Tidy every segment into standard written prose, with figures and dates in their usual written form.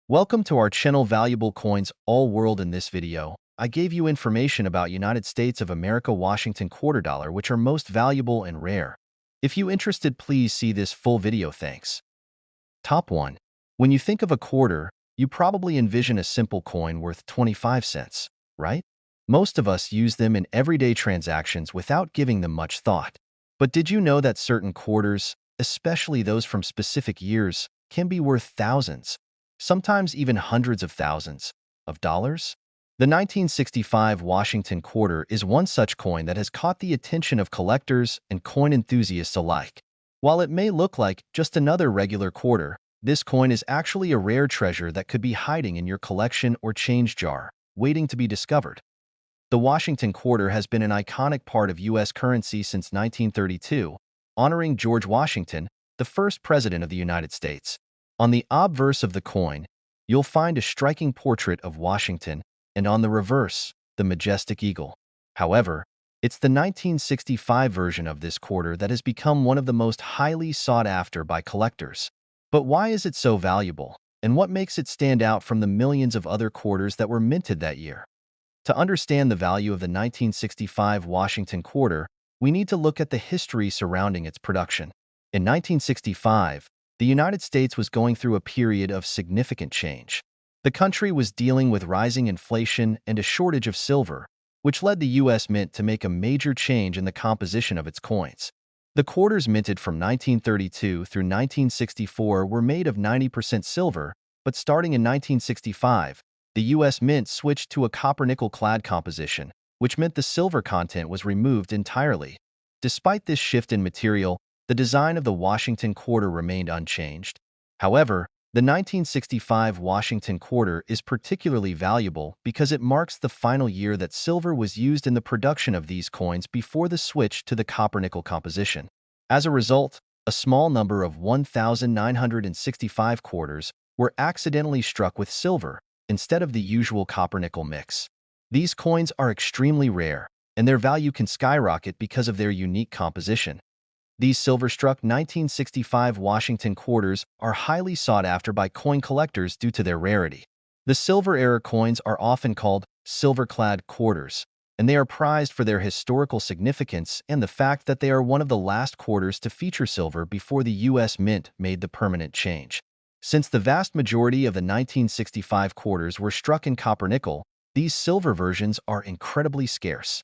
Welcome to our channel Valuable Coins All World. In this video, I gave you information about United States of America Washington quarter dollar, which are most valuable and rare. If you interested, please see this full video. Thanks. Top 1. When you think of a quarter, you probably envision a simple coin worth 25 cents, right? Most of us use them in everyday transactions without giving them much thought. But did you know that certain quarters, especially those from specific years, can be worth thousands, sometimes even hundreds of thousands, of dollars? The 1965 Washington quarter is one such coin that has caught the attention of collectors and coin enthusiasts alike. While it may look like just another regular quarter, this coin is actually a rare treasure that could be hiding in your collection or change jar, waiting to be discovered. The Washington quarter has been an iconic part of U.S. currency since 1932, honoring George Washington, the first president of the United States. On the obverse of the coin, you'll find a striking portrait of Washington, and on the reverse, the majestic eagle. However, it's the 1965 version of this quarter that has become one of the most highly sought after by collectors. But why is it so valuable, and what makes it stand out from the millions of other quarters that were minted that year? To understand the value of the 1965 Washington quarter, we need to look at the history surrounding its production. In 1965, the United States was going through a period of significant change. The country was dealing with rising inflation and a shortage of silver, which led the U.S. Mint to make a major change in the composition of its coins. The quarters minted from 1932 through 1964 were made of 90% silver, but starting in 1965, the U.S. Mint switched to a copper-nickel-clad composition, which meant the silver content was removed entirely. Despite this shift in material, the design of the Washington quarter remained unchanged. However, the 1965 Washington quarter is particularly valuable because it marks the final year that silver was used in the production of these coins before the switch to the copper-nickel composition. As a result, a small number of 1,965 quarters were accidentally struck with silver instead of the usual copper-nickel mix. These coins are extremely rare, and their value can skyrocket because of their unique composition. These silver-struck 1965 Washington quarters are highly sought after by coin collectors due to their rarity. The silver-era coins are often called silver-clad quarters, and they are prized for their historical significance and the fact that they are one of the last quarters to feature silver before the U.S. Mint made the permanent change. Since the vast majority of the 1965 quarters were struck in copper-nickel, these silver versions are incredibly scarce.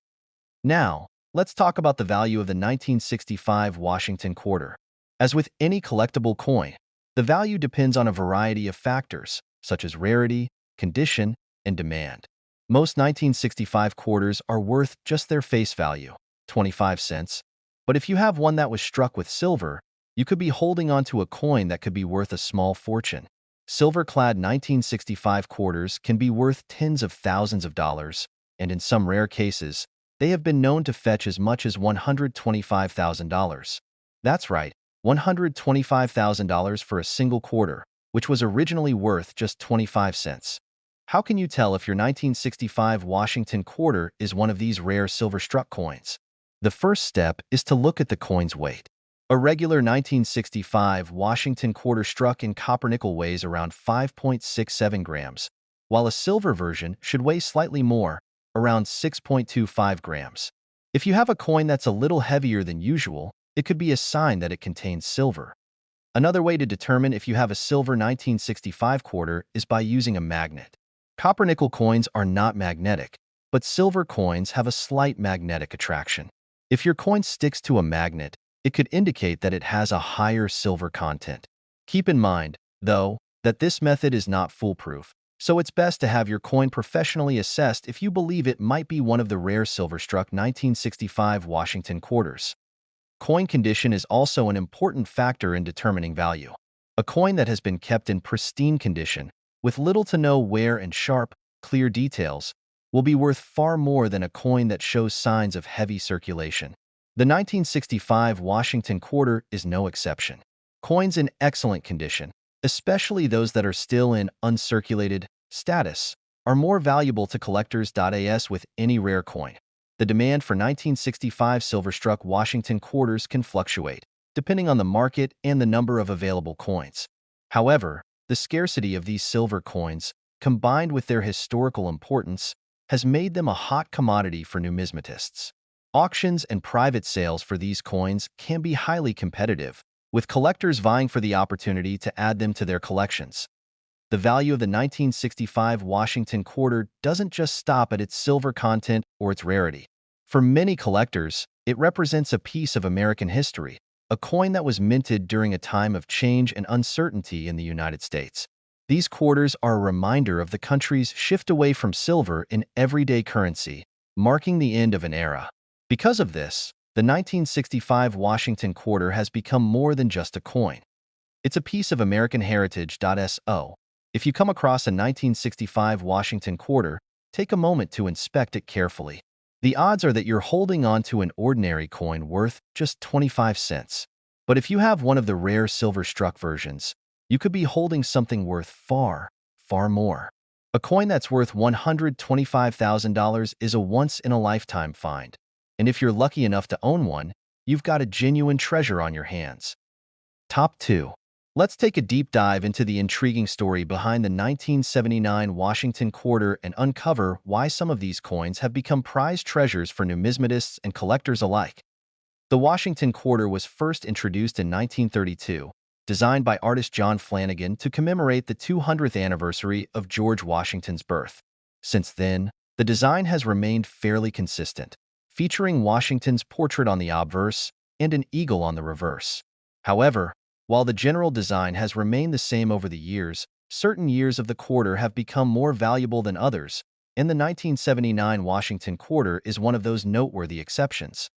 Now, let's talk about the value of the 1965 Washington quarter. As with any collectible coin, the value depends on a variety of factors, such as rarity, condition, and demand. Most 1965 quarters are worth just their face value, 25 cents. But if you have one that was struck with silver, you could be holding onto a coin that could be worth a small fortune. Silver-clad 1965 quarters can be worth tens of thousands of dollars, and in some rare cases, they have been known to fetch as much as $125,000. That's right, $125,000 for a single quarter, which was originally worth just 25 cents. How can you tell if your 1965 Washington quarter is one of these rare silver-struck coins? The first step is to look at the coin's weight. A regular 1965 Washington quarter struck in copper-nickel weighs around 5.67 grams, while a silver version should weigh slightly more, around 6.25 grams. If you have a coin that's a little heavier than usual, it could be a sign that it contains silver. Another way to determine if you have a silver 1965 quarter is by using a magnet. Copper-nickel coins are not magnetic, but silver coins have a slight magnetic attraction. If your coin sticks to a magnet, it could indicate that it has a higher silver content. Keep in mind, though, that this method is not foolproof, so it's best to have your coin professionally assessed if you believe it might be one of the rare silver-struck 1965 Washington quarters. Coin condition is also an important factor in determining value. A coin that has been kept in pristine condition, with little to no wear and sharp, clear details, will be worth far more than a coin that shows signs of heavy circulation. The 1965 Washington quarter is no exception. Coins in excellent condition, especially those that are still in uncirculated status, are more valuable to collectors. As with any rare coin, the demand for 1965 silver-struck Washington quarters can fluctuate, depending on the market and the number of available coins. However, The scarcity of these silver coins, combined with their historical importance, has made them a hot commodity for numismatists. Auctions and private sales for these coins can be highly competitive, with collectors vying for the opportunity to add them to their collections. The value of the 1965 Washington quarter doesn't just stop at its silver content or its rarity. For many collectors, it represents a piece of American history, a coin that was minted during a time of change and uncertainty in the United States. These quarters are a reminder of the country's shift away from silver in everyday currency, marking the end of an era. Because of this, the 1965 Washington quarter has become more than just a coin. It's a piece of American heritage. So, if you come across a 1965 Washington quarter, take a moment to inspect it carefully. The odds are that you're holding on to an ordinary coin worth just 25 cents. But if you have one of the rare silver-struck versions, you could be holding something worth far, far more. A coin that's worth $125,000 is a once-in-a-lifetime find. And if you're lucky enough to own one, you've got a genuine treasure on your hands. Top 2. Let's take a deep dive into the intriguing story behind the 1979 Washington quarter and uncover why some of these coins have become prized treasures for numismatists and collectors alike. The Washington quarter was first introduced in 1932, designed by artist John Flanagan to commemorate the 200th anniversary of George Washington's birth. Since then, the design has remained fairly consistent, featuring Washington's portrait on the obverse and an eagle on the reverse. However, while the general design has remained the same over the years, certain years of the quarter have become more valuable than others, and the 1979 Washington quarter is one of those noteworthy exceptions.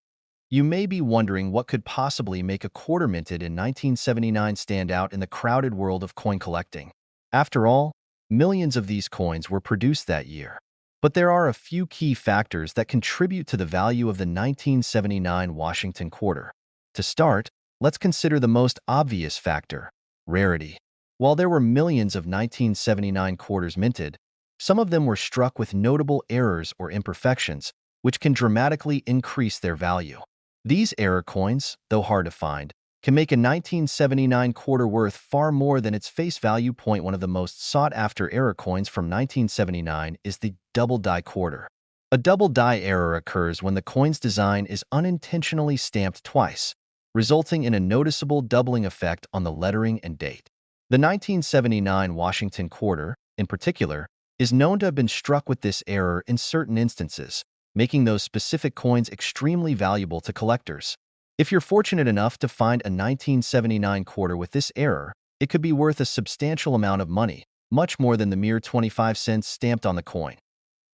You may be wondering what could possibly make a quarter minted in 1979 stand out in the crowded world of coin collecting. After all, millions of these coins were produced that year. But there are a few key factors that contribute to the value of the 1979 Washington quarter. To start, let's consider the most obvious factor: rarity. While there were millions of 1979 quarters minted, some of them were struck with notable errors or imperfections, which can dramatically increase their value. These error coins, though hard to find, can make a 1979 quarter worth far more than its face value. One of the most sought-after error coins from 1979 is the double die quarter. A double die error occurs when the coin's design is unintentionally stamped twice, resulting in a noticeable doubling effect on the lettering and date. The 1979 Washington quarter, in particular, is known to have been struck with this error in certain instances, making those specific coins extremely valuable to collectors. If you're fortunate enough to find a 1979 quarter with this error, it could be worth a substantial amount of money, much more than the mere 25 cents stamped on the coin.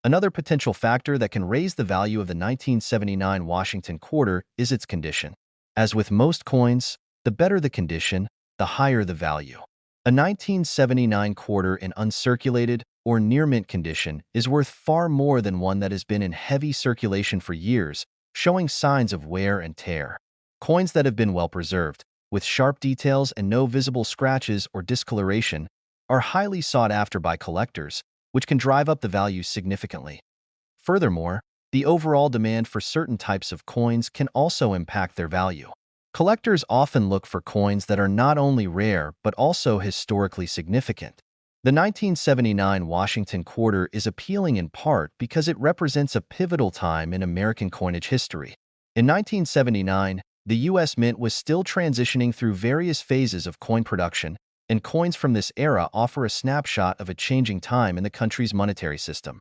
Another potential factor that can raise the value of the 1979 Washington quarter is its condition. As with most coins, the better the condition, the higher the value. A 1979 quarter in uncirculated or near-mint condition is worth far more than one that has been in heavy circulation for years, showing signs of wear and tear. Coins that have been well preserved, with sharp details and no visible scratches or discoloration, are highly sought after by collectors, which can drive up the value significantly. Furthermore, the overall demand for certain types of coins can also impact their value. Collectors often look for coins that are not only rare but also historically significant. The 1979 Washington quarter is appealing in part because it represents a pivotal time in American coinage history. In 1979, the U.S. Mint was still transitioning through various phases of coin production, and coins from this era offer a snapshot of a changing time in the country's monetary system.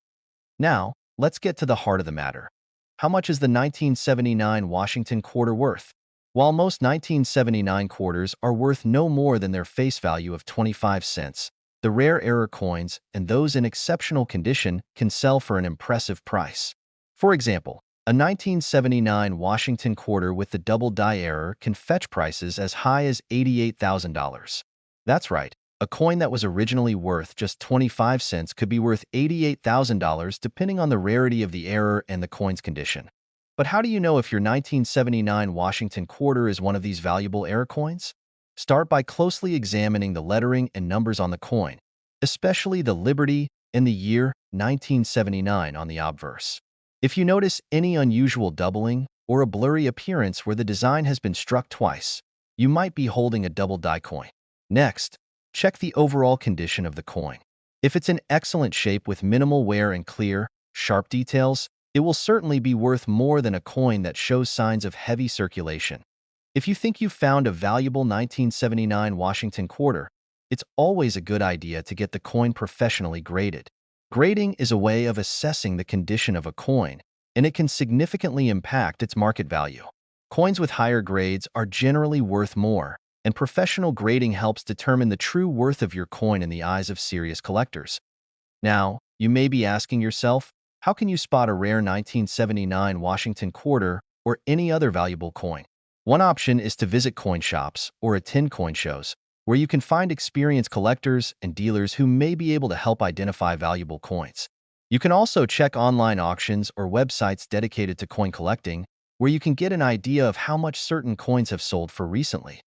Now, let's get to the heart of the matter. How much is the 1979 Washington quarter worth? While most 1979 quarters are worth no more than their face value of 25 cents, the rare error coins and those in exceptional condition can sell for an impressive price. For example, a 1979 Washington quarter with the double die error can fetch prices as high as $88,000. That's right, a coin that was originally worth just 25 cents could be worth $88,000 depending on the rarity of the error and the coin's condition. But how do you know if your 1979 Washington quarter is one of these valuable error coins? Start by closely examining the lettering and numbers on the coin, especially the Liberty and the year 1979 on the obverse. If you notice any unusual doubling or a blurry appearance where the design has been struck twice, you might be holding a double die coin. Next, check the overall condition of the coin. If it's in excellent shape with minimal wear and clear, sharp details, it will certainly be worth more than a coin that shows signs of heavy circulation. If you think you've found a valuable 1979 Washington quarter, it's always a good idea to get the coin professionally graded. Grading is a way of assessing the condition of a coin, and it can significantly impact its market value. Coins with higher grades are generally worth more, and professional grading helps determine the true worth of your coin in the eyes of serious collectors. Now, you may be asking yourself, how can you spot a rare 1979 Washington quarter or any other valuable coin? One option is to visit coin shops or attend coin shows, where you can find experienced collectors and dealers who may be able to help identify valuable coins. You can also check online auctions or websites dedicated to coin collecting, where you can get an idea of how much certain coins have sold for recently.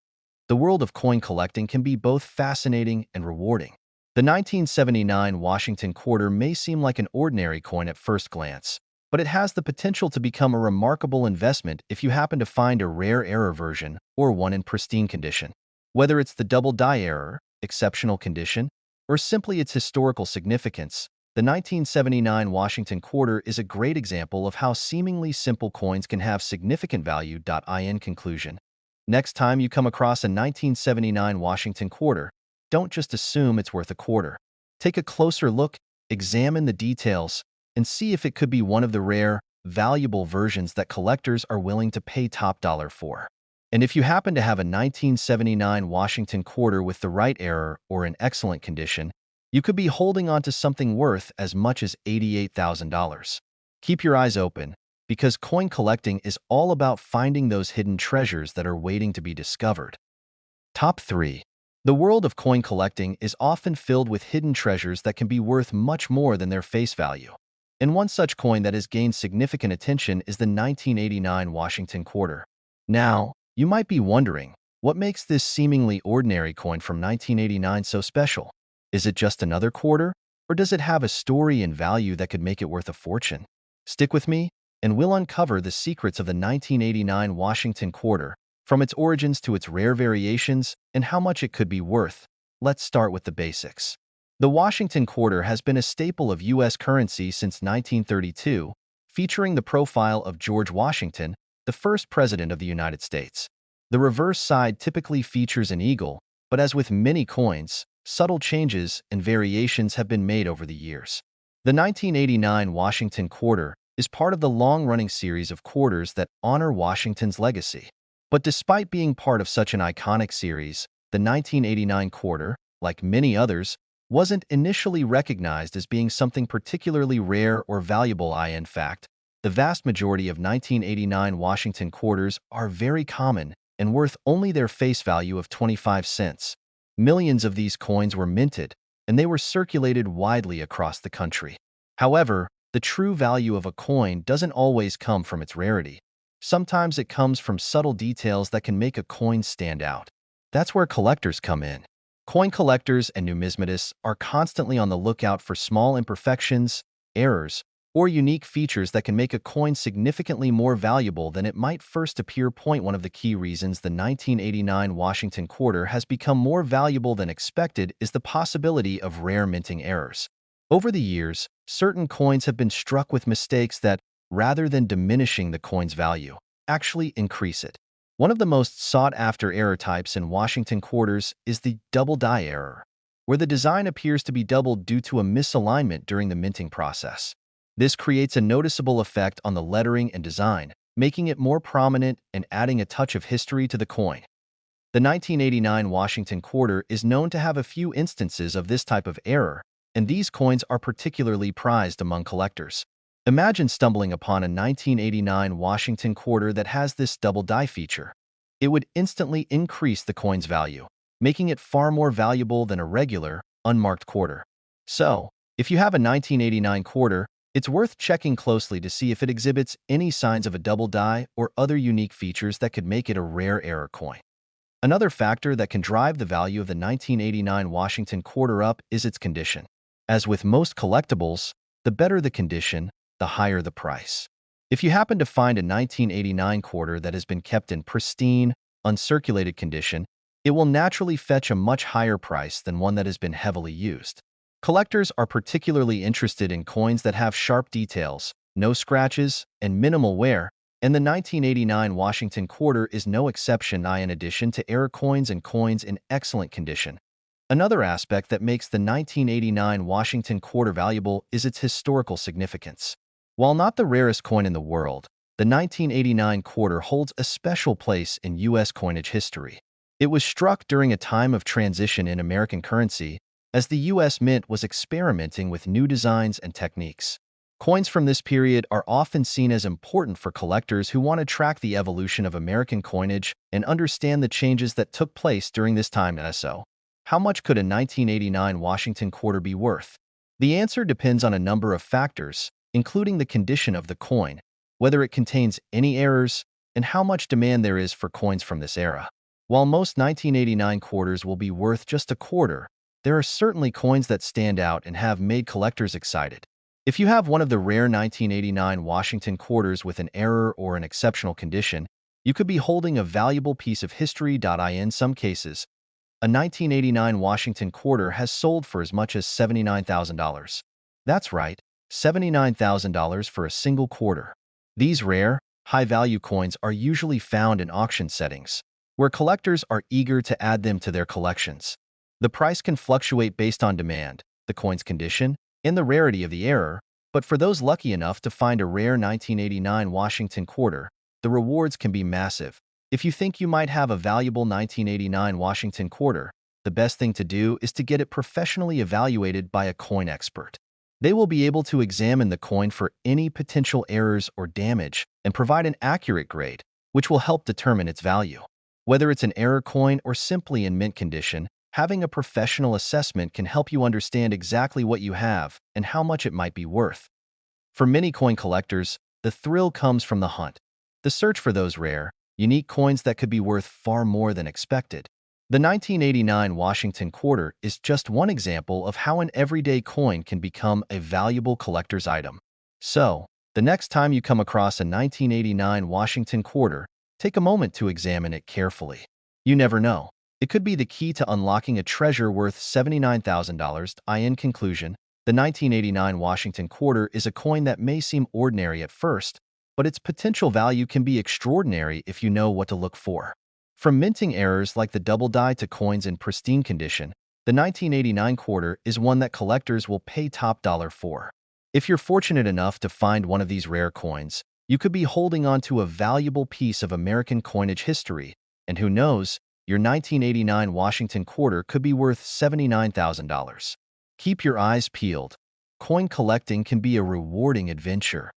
The world of coin collecting can be both fascinating and rewarding. The 1979 Washington quarter may seem like an ordinary coin at first glance, but it has the potential to become a remarkable investment if you happen to find a rare error version or one in pristine condition. Whether it's the double die error, exceptional condition, or simply its historical significance, the 1979 Washington quarter is a great example of how seemingly simple coins can have significant value. In conclusion, next time you come across a 1979 Washington quarter, don't just assume it's worth a quarter. Take a closer look, examine the details, and see if it could be one of the rare, valuable versions that collectors are willing to pay top dollar for. And if you happen to have a 1979 Washington quarter with the right error or in excellent condition, you could be holding on to something worth as much as $88,000. Keep your eyes open, because coin collecting is all about finding those hidden treasures that are waiting to be discovered. Top 3. The world of coin collecting is often filled with hidden treasures that can be worth much more than their face value. And one such coin that has gained significant attention is the 1989 Washington quarter. Now, you might be wondering, what makes this seemingly ordinary coin from 1989 so special? Is it just another quarter, or does it have a story and value that could make it worth a fortune? Stick with me, and we'll uncover the secrets of the 1989 Washington quarter, from its origins to its rare variations and how much it could be worth. Let's start with the basics. The Washington quarter has been a staple of U.S. currency since 1932, featuring the profile of George Washington, the first president of the United States. The reverse side typically features an eagle, but as with many coins, subtle changes and variations have been made over the years. The 1989 Washington quarter is part of the long-running series of quarters that honor Washington's legacy. But despite being part of such an iconic series, the 1989 quarter, like many others, wasn't initially recognized as being something particularly rare or valuable. In fact, the vast majority of 1989 Washington quarters are very common and worth only their face value of 25 cents. Millions of these coins were minted, and they were circulated widely across the country. However, the true value of a coin doesn't always come from its rarity. Sometimes it comes from subtle details that can make a coin stand out. That's where collectors come in. Coin collectors and numismatists are constantly on the lookout for small imperfections, errors, or unique features that can make a coin significantly more valuable than it might first appear. One of the key reasons the 1989 Washington quarter has become more valuable than expected is the possibility of rare minting errors. Over the years, certain coins have been struck with mistakes that, rather than diminishing the coin's value, actually increase it. One of the most sought-after error types in Washington quarters is the double die error, where the design appears to be doubled due to a misalignment during the minting process. This creates a noticeable effect on the lettering and design, making it more prominent and adding a touch of history to the coin. The 1989 Washington quarter is known to have a few instances of this type of error, and these coins are particularly prized among collectors. Imagine stumbling upon a 1989 Washington quarter that has this double die feature. It would instantly increase the coin's value, making it far more valuable than a regular, unmarked quarter. So, if you have a 1989 quarter, it's worth checking closely to see if it exhibits any signs of a double die or other unique features that could make it a rare error coin. Another factor that can drive the value of the 1989 Washington quarter up is its condition. As with most collectibles, the better the condition, the higher the price. If you happen to find a 1989 quarter that has been kept in pristine, uncirculated condition, It will naturally fetch a much higher price than one that has been heavily used. Collectors are particularly interested in coins that have sharp details, no scratches, and minimal wear, and the 1989 Washington quarter is no exception. In addition to error coins and coins in excellent condition. Another aspect that makes the 1989 Washington quarter valuable is its historical significance. While not the rarest coin in the world, the 1989 quarter holds a special place in U.S. coinage history. It was struck during a time of transition in American currency, as the U.S. Mint was experimenting with new designs and techniques. Coins from this period are often seen as important for collectors who want to track the evolution of American coinage and understand the changes that took place during this time. So, how much could a 1989 Washington quarter be worth? The answer depends on a number of factors, including the condition of the coin, whether it contains any errors, and how much demand there is for coins from this era. While most 1989 quarters will be worth just a quarter, there are certainly coins that stand out and have made collectors excited. If you have one of the rare 1989 Washington quarters with an error or an exceptional condition, you could be holding a valuable piece of history. In some cases, a 1989 Washington quarter has sold for as much as $79,000. That's right, $79,000 for a single quarter. These rare, high-value coins are usually found in auction settings, where collectors are eager to add them to their collections. The price can fluctuate based on demand, the coin's condition, and the rarity of the error, but for those lucky enough to find a rare 1989 Washington quarter, the rewards can be massive. If you think you might have a valuable 1989 Washington quarter, the best thing to do is to get it professionally evaluated by a coin expert. They will be able to examine the coin for any potential errors or damage and provide an accurate grade, which will help determine its value. Whether it's an error coin or simply in mint condition, having a professional assessment can help you understand exactly what you have and how much it might be worth. For many coin collectors, the thrill comes from the hunt, the search for those rare, unique coins that could be worth far more than expected. The 1989 Washington quarter is just one example of how an everyday coin can become a valuable collector's item. So, the next time you come across a 1989 Washington quarter, take a moment to examine it carefully. You never know. It could be the key to unlocking a treasure worth $79,000. In conclusion, the 1989 Washington quarter is a coin that may seem ordinary at first, but its potential value can be extraordinary if you know what to look for. From minting errors like the double die to coins in pristine condition, the 1989 quarter is one that collectors will pay top dollar for. If you're fortunate enough to find one of these rare coins, you could be holding on to a valuable piece of American coinage history, and who knows, your 1989 Washington quarter could be worth $79,000. Keep your eyes peeled. Coin collecting can be a rewarding adventure.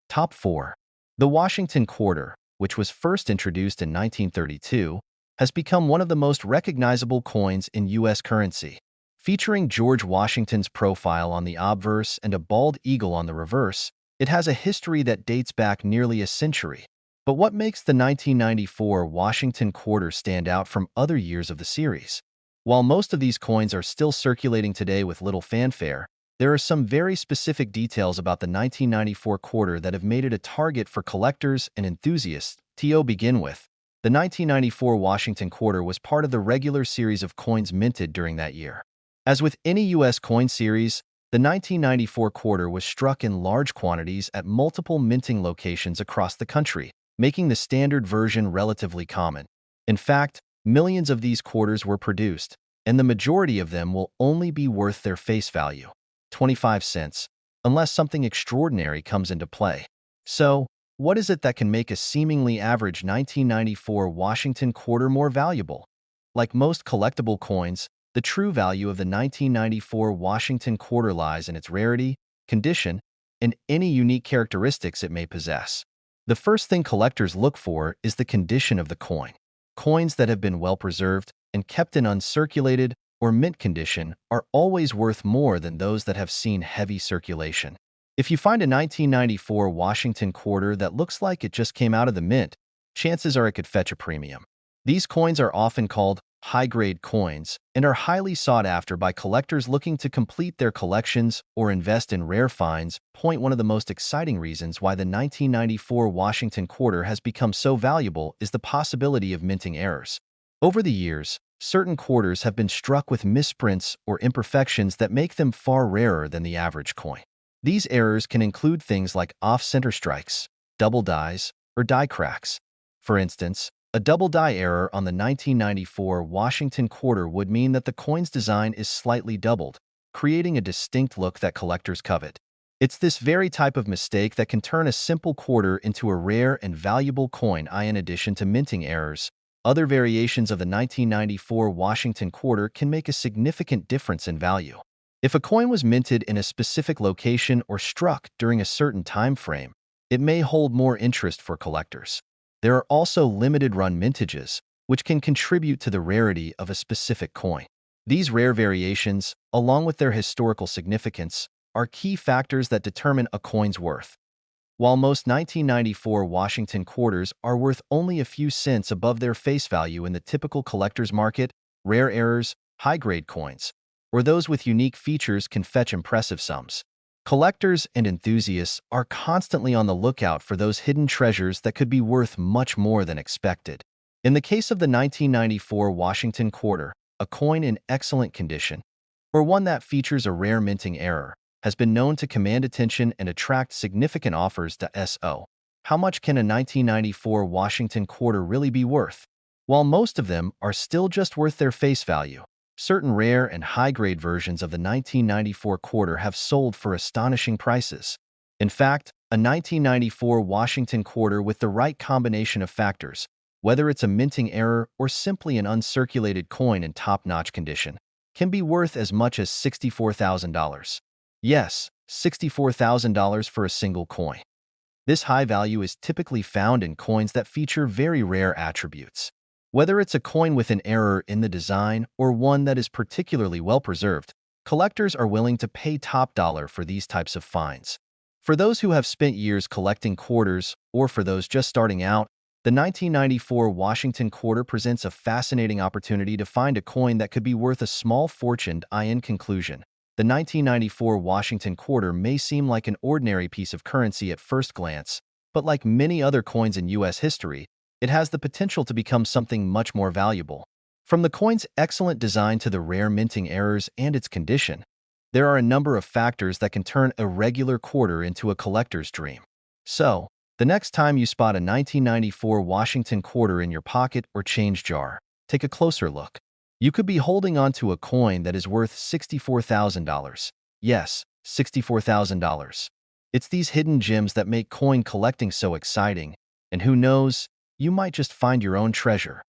Top 4. The Washington quarter, which was first introduced in 1932, has become one of the most recognizable coins in U.S. currency. Featuring George Washington's profile on the obverse and a bald eagle on the reverse, it has a history that dates back nearly a century. But what makes the 1994 Washington quarter stand out from other years of the series? While most of these coins are still circulating today with little fanfare, there are some very specific details about the 1994 quarter that have made it a target for collectors and enthusiasts. To begin with, the 1994 Washington quarter was part of the regular series of coins minted during that year. As with any U.S. coin series, the 1994 quarter was struck in large quantities at multiple minting locations across the country, making the standard version relatively common. In fact, millions of these quarters were produced, and the majority of them will only be worth their face value, 25 cents, unless something extraordinary comes into play. So, what is it that can make a seemingly average 1994 Washington quarter more valuable? Like most collectible coins, the true value of the 1994 Washington quarter lies in its rarity, condition, and any unique characteristics it may possess. The first thing collectors look for is the condition of the coin. Coins that have been well preserved and kept in uncirculated or mint condition are always worth more than those that have seen heavy circulation. If you find a 1994 Washington quarter that looks like it just came out of the mint, chances are it could fetch a premium. These coins are often called high-grade coins and are highly sought after by collectors looking to complete their collections or invest in rare finds. One of the most exciting reasons why the 1994 Washington quarter has become so valuable is the possibility of minting errors. Over the years, certain quarters have been struck with misprints or imperfections that make them far rarer than the average coin. These errors can include things like off-center strikes, double dies, or die cracks. For instance, a double die error on the 1994 Washington quarter would mean that the coin's design is slightly doubled, creating a distinct look that collectors covet. It's this very type of mistake that can turn a simple quarter into a rare and valuable coin. In addition to minting errors, other variations of the 1994 Washington quarter can make a significant difference in value. If a coin was minted in a specific location or struck during a certain time frame, it may hold more interest for collectors. There are also limited-run mintages, which can contribute to the rarity of a specific coin. These rare variations, along with their historical significance, are key factors that determine a coin's worth. While most 1994 Washington quarters are worth only a few cents above their face value in the typical collector's market, rare errors, high-grade coins, or those with unique features can fetch impressive sums. Collectors and enthusiasts are constantly on the lookout for those hidden treasures that could be worth much more than expected. In the case of the 1994 Washington quarter, a coin in excellent condition, or one that features a rare minting error, has been known to command attention and attract significant offers. So, how much can a 1994 Washington quarter really be worth? While most of them are still just worth their face value, certain rare and high-grade versions of the 1994 quarter have sold for astonishing prices. In fact, a 1994 Washington quarter with the right combination of factors, whether it's a minting error or simply an uncirculated coin in top-notch condition, can be worth as much as $64,000. Yes, $64,000 for a single coin. This high value is typically found in coins that feature very rare attributes. Whether it's a coin with an error in the design or one that is particularly well-preserved, collectors are willing to pay top dollar for these types of finds. For those who have spent years collecting quarters, or for those just starting out, the 1994 Washington quarter presents a fascinating opportunity to find a coin that could be worth a small fortune. In conclusion, the 1994 Washington quarter may seem like an ordinary piece of currency at first glance, but like many other coins in U.S. history, it has the potential to become something much more valuable. From the coin's excellent design to the rare minting errors and its condition, there are a number of factors that can turn a regular quarter into a collector's dream. So, the next time you spot a 1994 Washington quarter in your pocket or change jar, take a closer look. You could be holding on to a coin that is worth $64,000. Yes, $64,000. It's these hidden gems that make coin collecting so exciting, and who knows, you might just find your own treasure.